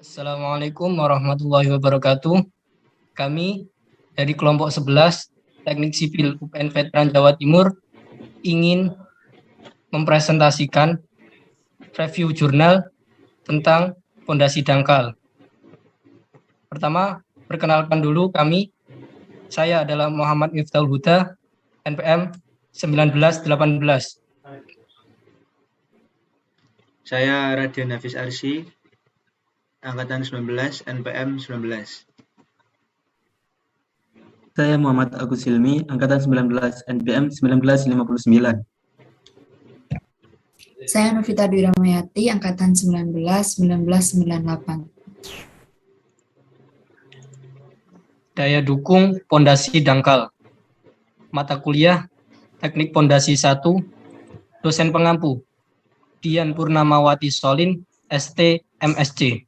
Assalamualaikum warahmatullahi wabarakatuh. Kami dari kelompok 11 Teknik Sipil UPN Veteran Jawa Timur ingin mempresentasikan review jurnal tentang pondasi dangkal. Pertama, perkenalkan dulu kami. Saya adalah Muhammad Miftahul Huda, NPM 1918. Saya Radian Hafiz Arsy, Angkatan 19, NPM 19. Saya Muhammad Agus Hilmi, Angkatan 19, NPM 1959. Saya Novita Dwi Ramayati, Angkatan 19, 1998. Daya dukung pondasi dangkal. Mata kuliah Teknik Pondasi 1, dosen pengampu Dian Purnamawati Solin, ST, MSc.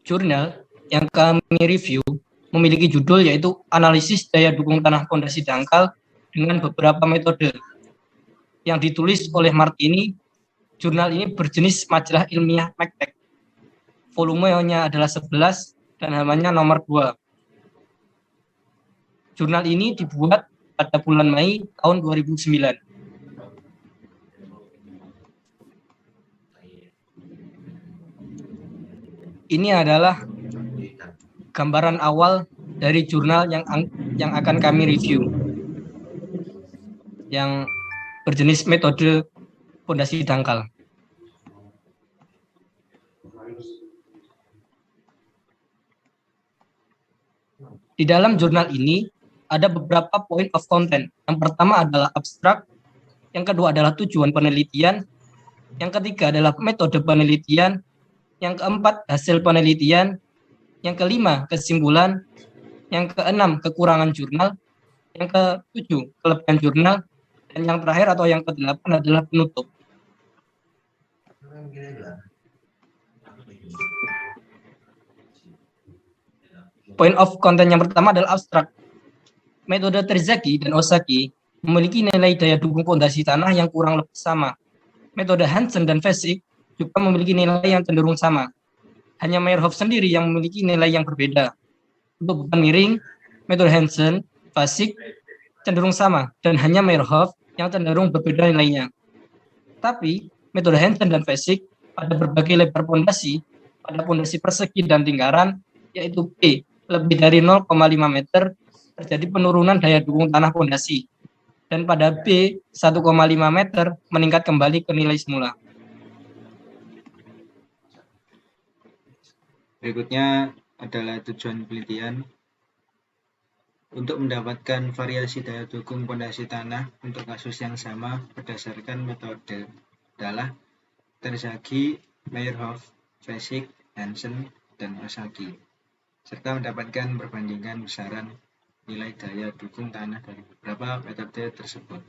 Jurnal yang kami review memiliki judul yaitu Analisis Daya Dukung Tanah Pondasi Dangkal dengan beberapa metode. Yang ditulis oleh Martini. Jurnal ini berjenis majalah ilmiah McTech. Volumenya adalah 11 dan halamannya nomor 2. Jurnal ini dibuat pada bulan Mei tahun 2009. Ini adalah gambaran awal dari jurnal yang akan kami review, yang berjenis metode pondasi dangkal. Di dalam jurnal ini ada beberapa point of content. Yang pertama adalah abstrak, yang kedua adalah tujuan penelitian, yang ketiga adalah metode penelitian, yang keempat hasil penelitian, yang kelima kesimpulan, yang keenam kekurangan jurnal, yang ketujuh kelebihan jurnal, dan yang terakhir atau yang kedelapan adalah penutup. Point of content yang pertama adalah abstrak. Metode Terzaghi dan Ozaki memiliki nilai daya dukung pondasi tanah yang kurang lebih sama. Metode Hansen dan Vesic juga memiliki nilai yang cenderung sama. Hanya Meyerhof sendiri yang memiliki nilai yang berbeda. Untuk beban miring, metode Hansen, Vesic cenderung sama, dan hanya Meyerhof yang cenderung berbeda nilainya. Tapi, metode Hansen dan Vesic pada berbagai lebar pondasi, pada pondasi persegi dan lingkaran, yaitu P lebih dari 0,5 meter, terjadi penurunan daya dukung tanah pondasi. Dan pada B 1,5 meter meningkat kembali ke nilai semula. Berikutnya adalah tujuan penelitian. Untuk mendapatkan variasi daya dukung pondasi tanah untuk kasus yang sama berdasarkan metode adalah Terzaghi, Meyerhof, Vesic, Hansen, dan Ozaki, serta mendapatkan perbandingan besaran nilai daya dukung tanah dari beberapa metode tersebut.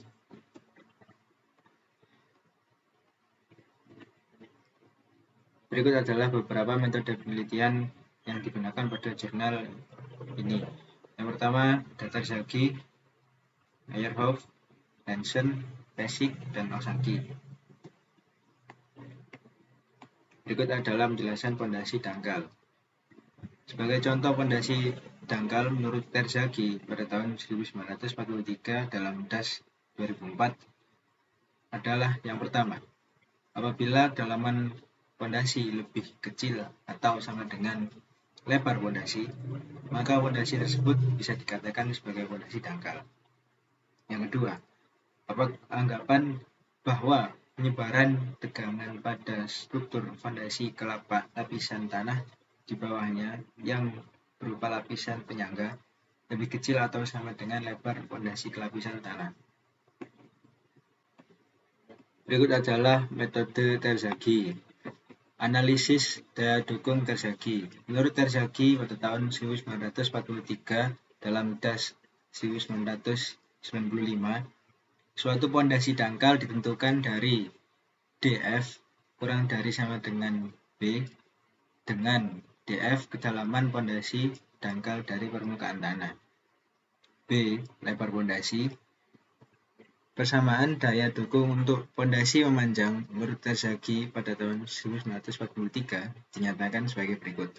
Berikut adalah beberapa metode penelitian yang digunakan pada jurnal ini. Yang pertama, Terzaghi, Meyerhof, Hansen, Vesic, dan Ozaki. Berikut adalah penjelasan pondasi dangkal. Sebagai contoh pondasi dangkal menurut Terzaghi pada tahun 1943 dalam DAS 2004 adalah yang pertama, apabila kedalaman pondasi lebih kecil atau sama dengan lebar pondasi, maka pondasi tersebut bisa dikatakan sebagai pondasi dangkal. Yang kedua, anggapan bahwa penyebaran tegangan pada struktur fondasi kelapa lapisan tanah di bawahnya yang berupa lapisan penyangga lebih kecil atau sama dengan lebar pondasi kelapisan tanah. Berikut adalah metode Terzaghi. Analisis daya dukung Terzaghi. Menurut Terzaghi pada tahun 1943 dalam DAS 1995, suatu pondasi dangkal ditentukan dari DF kurang dari sama dengan B dengan DF kedalaman pondasi dangkal dari permukaan tanah, B lebar pondasi, Persamaan daya dukung untuk pondasi memanjang menurut Terzaghi pada tahun 1943 dinyatakan sebagai berikut.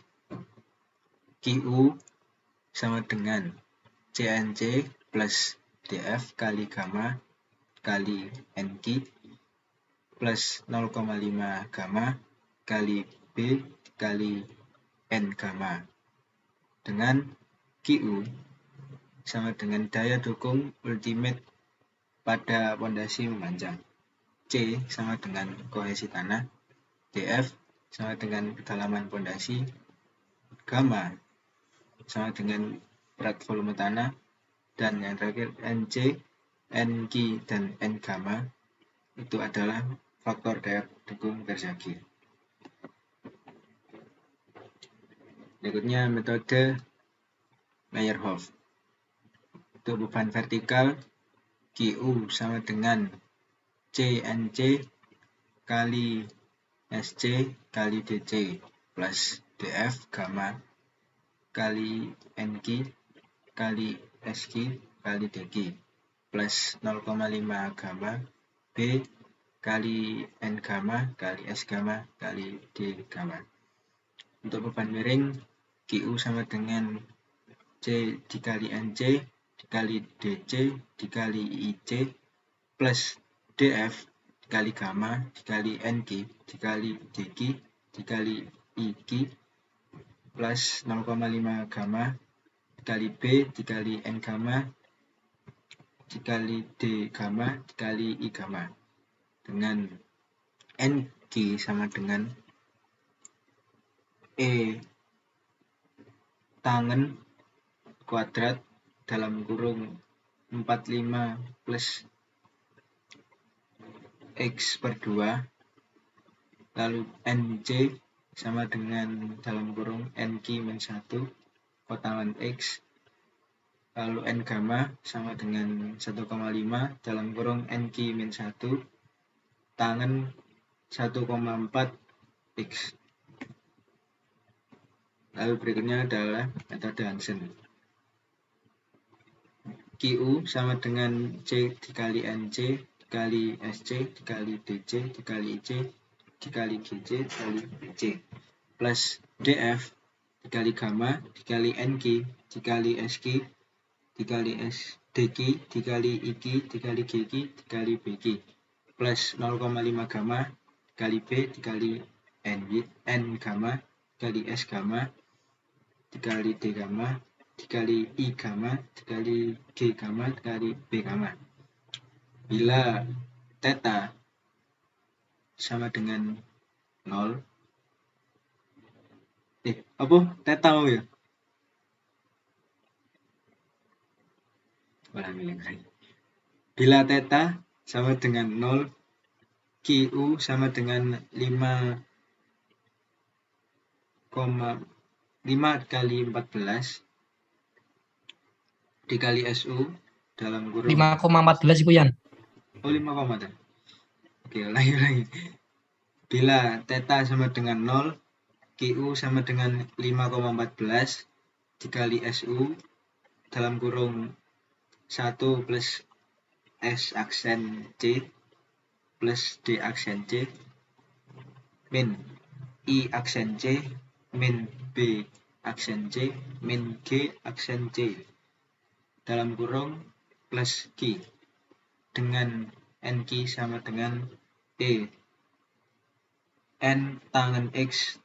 QU sama dengan CNC plus DF kali gamma kali NQ plus 0,5 gamma kali B kali N gamma, dengan QU sama dengan daya dukung ultimate pada pondasi memanjang, C sama dengan kohesi tanah, DF sama dengan kedalaman pondasi, gamma sama dengan berat volume tanah, dan yang terakhir NC, NQ, dan N gamma itu adalah faktor daya dukung Terzaghi. Berikutnya metode Meyerhof. Untuk beban vertikal, QU sama dengan CNC kali SC kali DC plus DF gamma kali NQ kali SQ kali DQ plus 0,5 gamma B kali N gamma kali S gamma kali D gamma. Untuk beban miring, QU sama dengan C dikali NC dikali DC dikali IC plus DF dikali gamma dikali NQ dikali DQ dikali IQ plus 0,5 gamma dikali B dikali N gamma dikali D gamma dikali I gamma, dengan NQ sama dengan E tangen kuadrat dalam kurung 45 plus X per 2, lalu NC sama dengan dalam kurung NQ min 1 kotangan X, lalu N gamma sama dengan 1,5 dalam kurung NQ min 1 tangen 1,4 X. Lalu berikutnya adalah metode Hansen. QU sama dengan C dikali NC dikali SC dikali DC dikali IC dikali GC dikali BC plus DF dikali gamma dikali NQ dikali SQ dikali SDQ dikali IQ dikali GQ dikali BQ plus 0,5 gamma dikali B dikali N gamma dikali S gamma dikali D gamma dikali I gamma dikali G gamma dikali B gamma. Bila theta sama dengan 0, theta mau ya? Bila theta sama dengan 0, QU sama dengan 5 kali 14 dikali SU dalam kurung 5,14 itu Yan. 5, oke, ulangi. Bila theta sama dengan 0, QU sama dengan 5,14 dikali SU dalam kurung 1 plus S aksen C plus D aksen C min I aksen C min B aksen C min G aksen C dalam kurung plus Q, dengan NQ sama dengan E N tangen X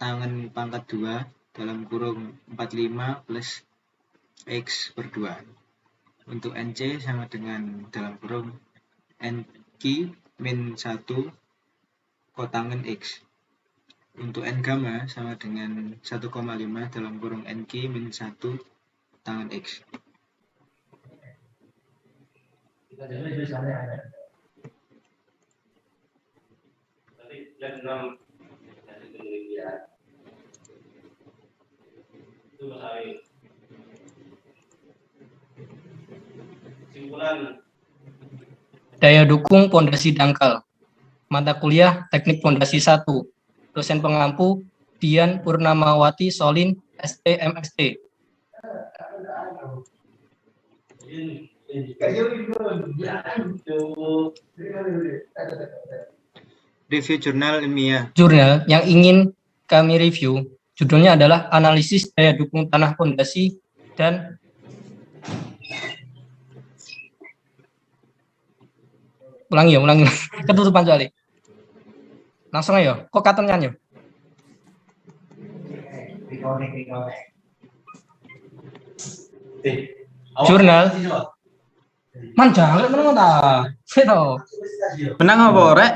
tangen pangkat 2 dalam kurung 45 plus X per 2. Untuk NC sama dengan dalam kurung NQ min 1 kotangen X. Untuk N gamma sama dengan 1,5 dalam kurung NQ min 1 tangan X. Daya dukung pondasi dangkal. Mata kuliah Teknik Pondasi 1. Dosen pengampu Dian Purnamawati Solin, ST MST. Review jurnal ilmiah. Jurnal yang ingin kami review judulnya adalah Analisis Daya Dukung Tanah Pondasi dan ulangi ketutupan soalnya. Langsung ayo, kok katengan yo. Jurnal manjang menang ta. Seto. Menang apa rek?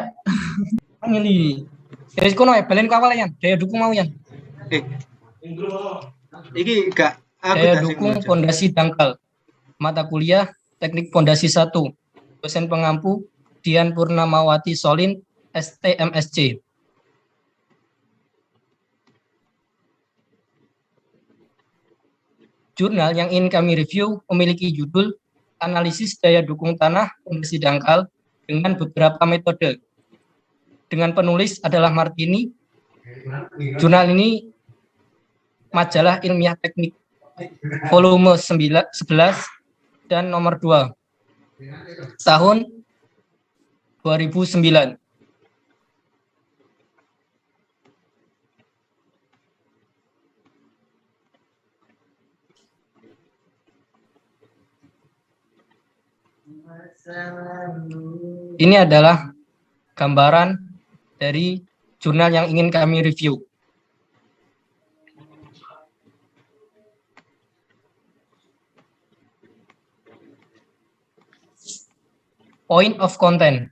Ngili. Wis kono balen ku awal yan. Daya dukung mau yan. Iki gak aku Daya tak sing dukung baca. pondasi dangkal. Mata kuliah Teknik Pondasi 1. Dosen pengampu Dian Purnamawati Solin, STMSC. Jurnal yang ingin kami review memiliki judul Analisis Daya Dukung Tanah Pondasi Dangkal dengan beberapa metode. Dengan penulis adalah Martini. Jurnal ini majalah ilmiah teknik volume 11 dan nomor 2 tahun 2009. Ini adalah gambaran dari jurnal yang ingin kami review. Point of content.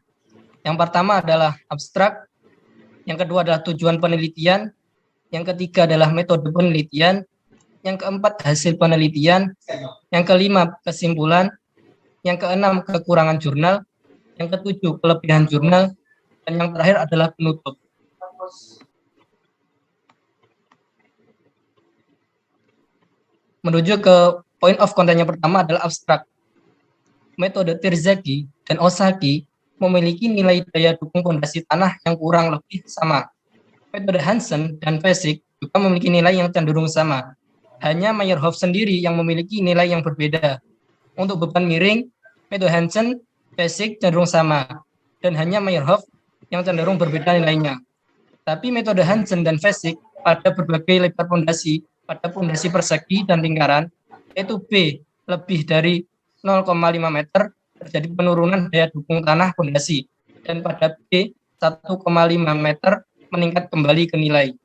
Yang pertama adalah abstrak, yang kedua adalah tujuan penelitian, yang ketiga adalah metode penelitian, yang keempat hasil penelitian, yang kelima kesimpulan, yang keenam kekurangan jurnal, yang ketujuh kelebihan jurnal, dan yang terakhir adalah penutup. Menuju ke point of content yang pertama adalah abstrak. Metode Terzaghi dan Osaki memiliki nilai daya dukung pondasi tanah yang kurang lebih sama. Metode Hansen dan Vesic juga memiliki nilai yang cenderung sama. Hanya Meyerhof sendiri yang memiliki nilai yang berbeda. Untuk beban miring, metode Hansen, Vesic cenderung sama, dan hanya Meyerhof yang cenderung berbeda nilainya. Tapi metode Hansen dan Vesic pada berbagai lebar pondasi, pada pondasi persegi dan lingkaran, yaitu B lebih dari 0,5 meter terjadi penurunan daya dukung tanah pondasi, dan pada B 1,5 meter meningkat kembali ke nilai.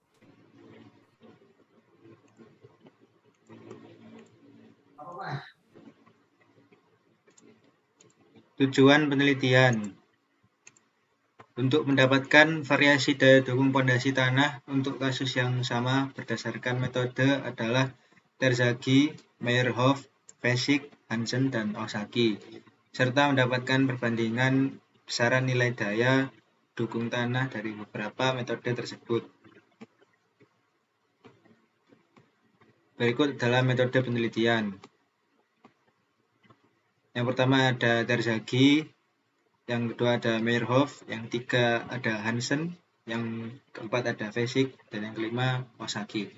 Tujuan penelitian. Untuk mendapatkan variasi daya dukung pondasi tanah untuk kasus yang sama berdasarkan metode adalah Terzaghi, Meyerhof, Vesic, Hansen, dan Osaki, serta mendapatkan perbandingan besaran nilai daya dukung tanah dari beberapa metode tersebut. Berikut adalah metode penelitian. Yang pertama ada Terzaghi, yang kedua ada Meyerhof, yang ketiga ada Hansen, yang keempat ada Vesic, dan yang kelima Osaki.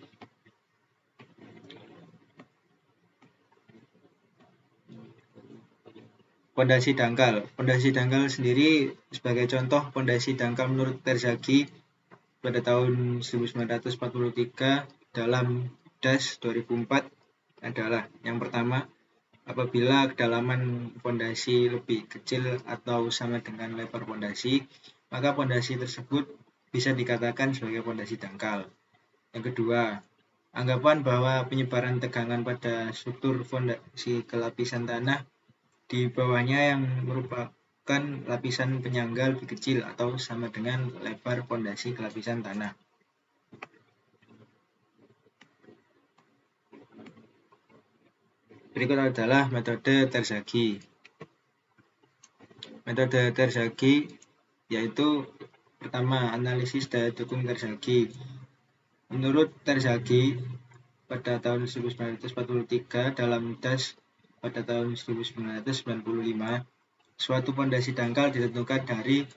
Pondasi dangkal. Pondasi dangkal sendiri sebagai contoh pondasi dangkal menurut Terzaghi pada tahun 1943 dalam DAS 2004 adalah yang pertama, apabila kedalaman pondasi lebih kecil atau sama dengan lebar pondasi, maka pondasi tersebut bisa dikatakan sebagai pondasi dangkal. Yang kedua, anggapan bahwa penyebaran tegangan pada struktur pondasi ke lapisan tanah di bawahnya yang merupakan lapisan penyangga lebih kecil atau sama dengan lebar pondasi ke lapisan tanah. Berikut adalah metode Terzaghi. Metode Terzaghi yaitu pertama, analisis daya dukung Terzaghi. Menurut Terzaghi, pada tahun 1943 dalam DAS pada tahun 1995, suatu pondasi dangkal ditentukan dari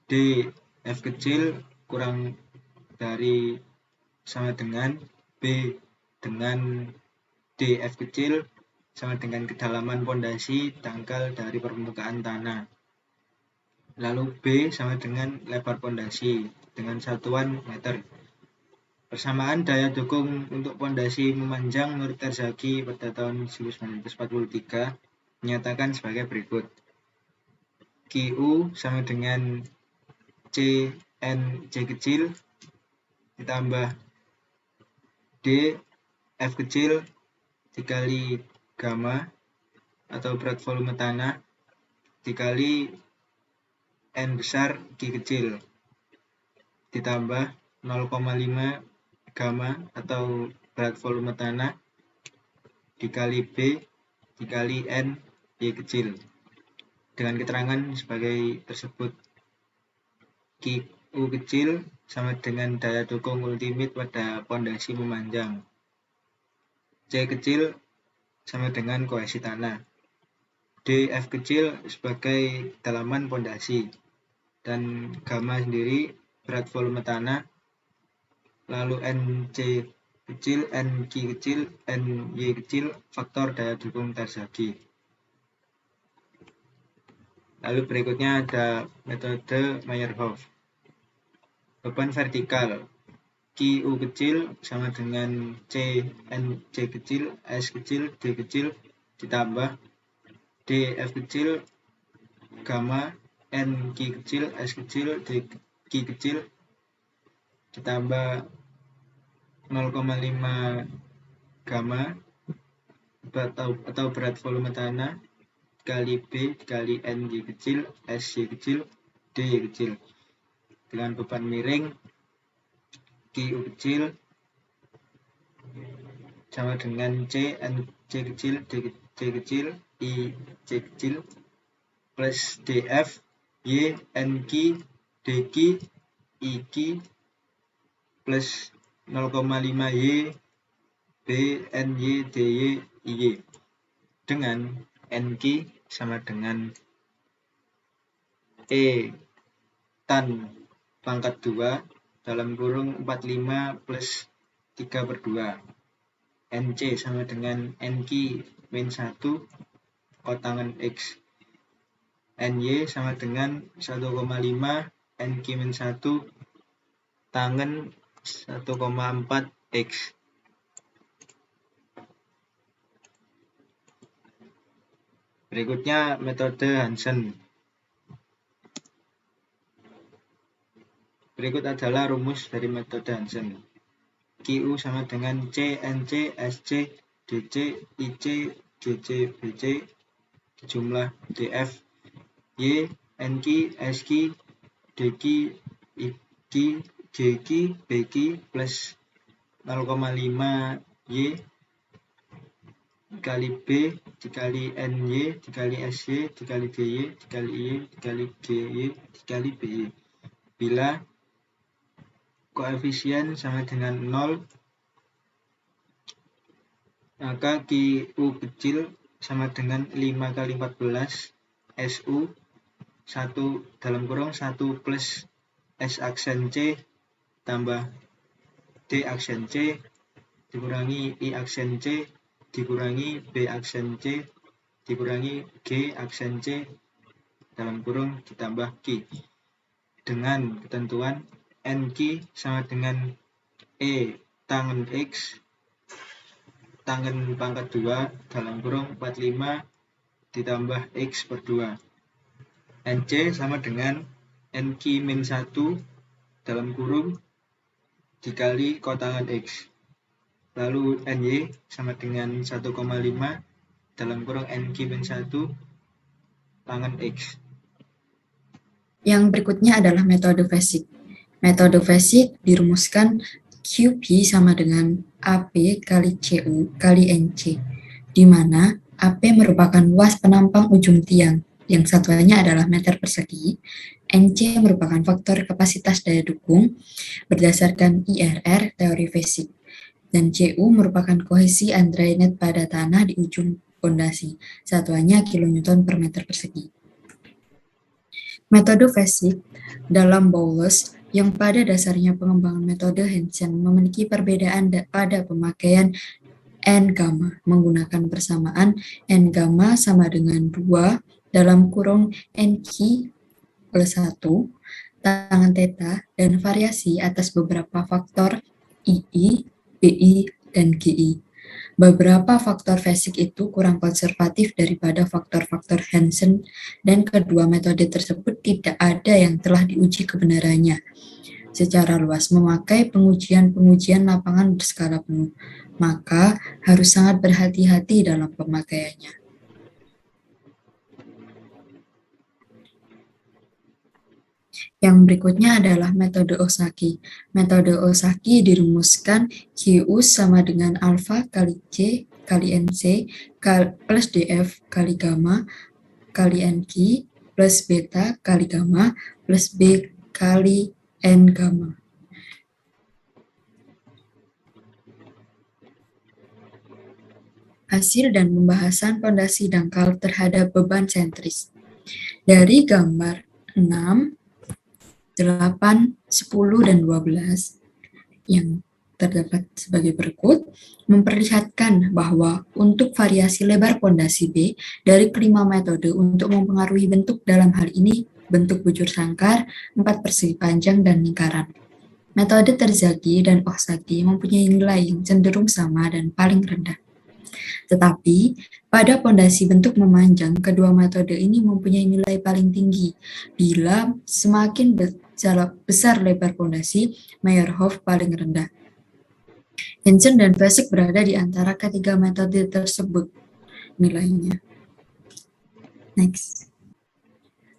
D F kecil kurang dari sama dengan B dengan D F kecil sama dengan kedalaman pondasi dangkal dari permukaan tanah. Lalu B sama dengan lebar pondasi dengan satuan meter. Persamaan daya dukung untuk pondasi memanjang menurut Terzaghi pada tahun 1943 menyatakan sebagai berikut. QU sama dengan CN C kecil ditambah D F kecil dikali gamma atau berat volume tanah dikali N besar Q kecil ditambah 0,5 gamma atau berat volume tanah dikali B dikali N Y kecil dengan keterangan sebagai tersebut. QU kecil sama dengan daya dukung ultimate pada pondasi memanjang. C kecil sama dengan kohesi tanah. DF kecil sebagai kedalaman pondasi dan gamma sendiri berat volume tanah. Lalu NC kecil, NQ kecil, NY kecil faktor daya dukung Terzaghi. Lalu berikutnya ada metode Meyerhof. Beban vertikal QU kecil sama dengan C, NC kecil, S kecil, D kecil ditambah DF kecil, gamma, NQ kecil, S kecil, DQ kecil ditambah 0,5 gamma atau berat volume tanah dikali B dikali NY kecil, SY kecil, DY kecil dengan beban miring QU kecil sama dengan C, NC kecil, D kecil, I, C kecil plus DF, Y, NQ, DQ, IQ plus 0,5 Y, B, NY, DY, IY dengan NQ sama dengan E tan pangkat 2 dalam kurung 45 plus 3/2. NC sama dengan NQ min 1 kotangan X. NY sama dengan 1,5 NQ min 1 tangen 1,4 X. Berikutnya metode Hansen. Berikut adalah rumus dari metode Hansen. QU sama dengan C, NC, SC, DC, IC, GC, BC, jumlah DF, Y, NQ, SQ, DQ, IQ, GQ, BQ plus 0,5 Y dikali B dikali NY dikali SY dikali DY dikali IY dikali GY dikali BY. Bila koefisien sama dengan 0, maka QU kecil sama dengan 5 kali 14 SU 1 dalam kurung 1 plus S aksen C tambah D aksen C dikurangi I aksen C dikurangi B aksen C dikurangi G aksen C dalam kurung ditambah Q dengan ketentuan NQ sama dengan E tangen X tangen pangkat 2 dalam kurung 45 ditambah X per 2. NC sama dengan NQ min 1 dalam kurung dikali kotangan X. Lalu NY sama dengan 1,5 dalam kurung NQ min 1 tangen X. Yang berikutnya adalah metode Fasig. Metode Fasig dirumuskan QP sama dengan AP kali CU kali NC, di mana AP merupakan luas penampang ujung tiang, yang satuannya adalah meter persegi, NC merupakan faktor kapasitas daya dukung berdasarkan IRR teori Fasig, dan CU merupakan kohesi Andreanet pada tanah di ujung pondasi, satuannya kilonewton per meter persegi. Metode Fasig dalam Bowles yang pada dasarnya pengembangan metode Hansen memiliki perbedaan pada pemakaian N gamma menggunakan persamaan N gamma sama dengan 2 dalam kurung NQ plus 1 tangan theta dan variasi atas beberapa faktor II, BI, dan GI. Beberapa faktor Fezzik itu kurang konservatif daripada faktor-faktor Hansen dan kedua metode tersebut tidak ada yang telah diuji kebenarannya secara luas memakai pengujian-pengujian lapangan berskala penuh, maka harus sangat berhati-hati dalam pemakaiannya. Yang berikutnya adalah metode Osaki. Metode Osaki dirumuskan QU sama dengan alfa kali C kali NC plus DF kali gamma kali NQ plus beta kali gamma plus B kali N gamma. Hasil dan pembahasan pondasi dangkal terhadap beban sentris. Dari gambar 6, 8, 10, dan 12 yang terdapat sebagai berikut, memperlihatkan bahwa untuk variasi lebar pondasi B dari kelima metode untuk mempengaruhi bentuk dalam hal ini bentuk bujur sangkar, 4 persegi panjang, dan lingkaran. Metode Terzaghi dan Osaki mempunyai nilai yang cenderung sama dan paling rendah. Tetapi, pada pondasi bentuk memanjang, kedua metode ini mempunyai nilai paling tinggi. Bila semakin besar lebar pondasi, Meyerhof paling rendah. Hansen dan Fezzik berada di antara ketiga metode tersebut nilainya. Next.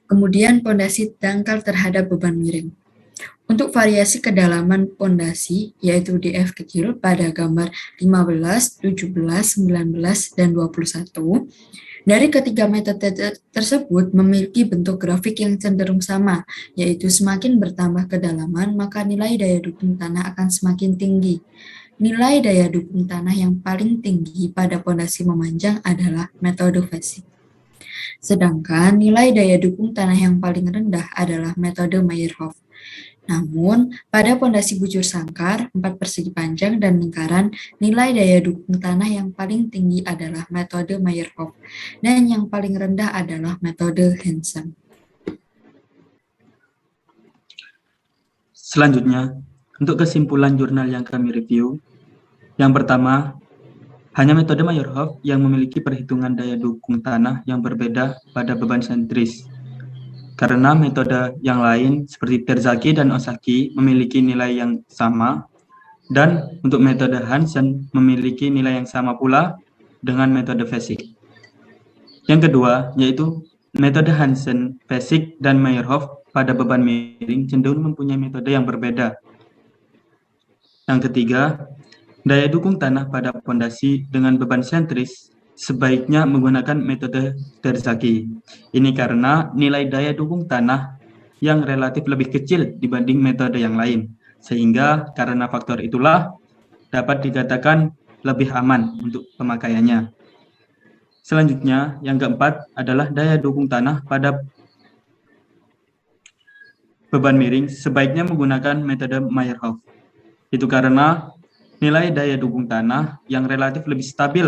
Kemudian pondasi dangkal terhadap beban miring. Untuk variasi kedalaman pondasi, yaitu DF kecil pada gambar 15, 17, 19, dan 21, dari ketiga metode tersebut memiliki bentuk grafik yang cenderung sama, yaitu semakin bertambah kedalaman, maka nilai daya dukung tanah akan semakin tinggi. Nilai daya dukung tanah yang paling tinggi pada pondasi memanjang adalah metode Fezzik. Sedangkan nilai daya dukung tanah yang paling rendah adalah metode Meyerhof. Namun, pada pondasi bujur sangkar, 4 persegi panjang, dan lingkaran, nilai daya dukung tanah yang paling tinggi adalah metode Meyerhof, dan yang paling rendah adalah metode Hansen. Selanjutnya, untuk kesimpulan jurnal yang kami review, yang pertama, hanya metode Meyerhof yang memiliki perhitungan daya dukung tanah yang berbeda pada beban sentris. Karena metode yang lain seperti Terzaghi dan Osaki memiliki nilai yang sama, dan untuk metode Hansen memiliki nilai yang sama pula dengan metode Fezzik. Yang kedua, yaitu metode Hansen, Fezzik, dan Meyerhof pada beban miring cenderung mempunyai metode yang berbeda. Yang ketiga, daya dukung tanah pada pondasi dengan beban sentris sebaiknya menggunakan metode Terzaghi. Ini karena nilai daya dukung tanah yang relatif lebih kecil dibanding metode yang lain, sehingga karena faktor itulah dapat dikatakan lebih aman untuk pemakaiannya. Selanjutnya, yang keempat adalah daya dukung tanah pada beban miring sebaiknya menggunakan metode Meyerhof. Itu karena nilai daya dukung tanah yang relatif lebih stabil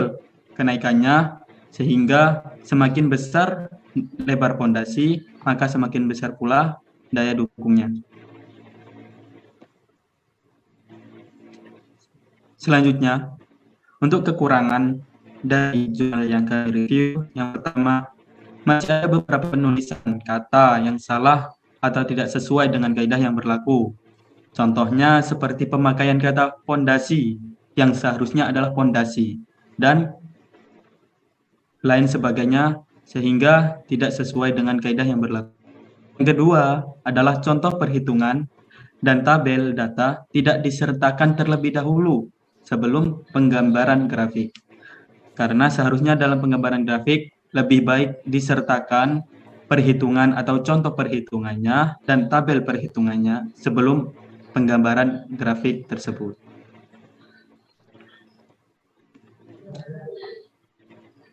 kenaikannya, sehingga semakin besar lebar pondasi, maka semakin besar pula daya dukungnya. Selanjutnya, untuk kekurangan dari jurnal yang kami review, yang pertama, masih ada beberapa penulisan kata yang salah atau tidak sesuai dengan kaidah yang berlaku. Contohnya seperti pemakaian kata pondasi yang seharusnya adalah pondasi dan lain sebagainya sehingga tidak sesuai dengan kaidah yang berlaku. Yang kedua adalah contoh perhitungan dan tabel data tidak disertakan terlebih dahulu sebelum penggambaran grafik. Karena seharusnya dalam penggambaran grafik lebih baik disertakan perhitungan atau contoh perhitungannya dan tabel perhitungannya sebelum penggambaran grafik tersebut.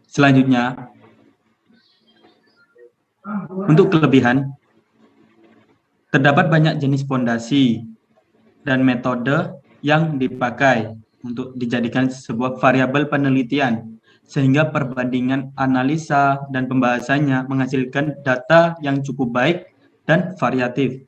Selanjutnya, untuk kelebihan, terdapat banyak jenis pondasi dan metode yang dipakai, untuk dijadikan sebuah variabel penelitian, sehingga perbandingan analisa dan pembahasannya menghasilkan data yang cukup baik dan variatif.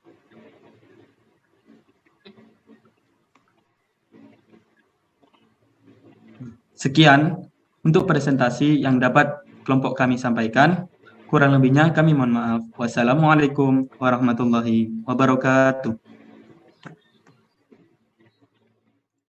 Sekian untuk presentasi yang dapat kelompok kami sampaikan. Kurang lebihnya kami mohon maaf. Wassalamualaikum warahmatullahi wabarakatuh.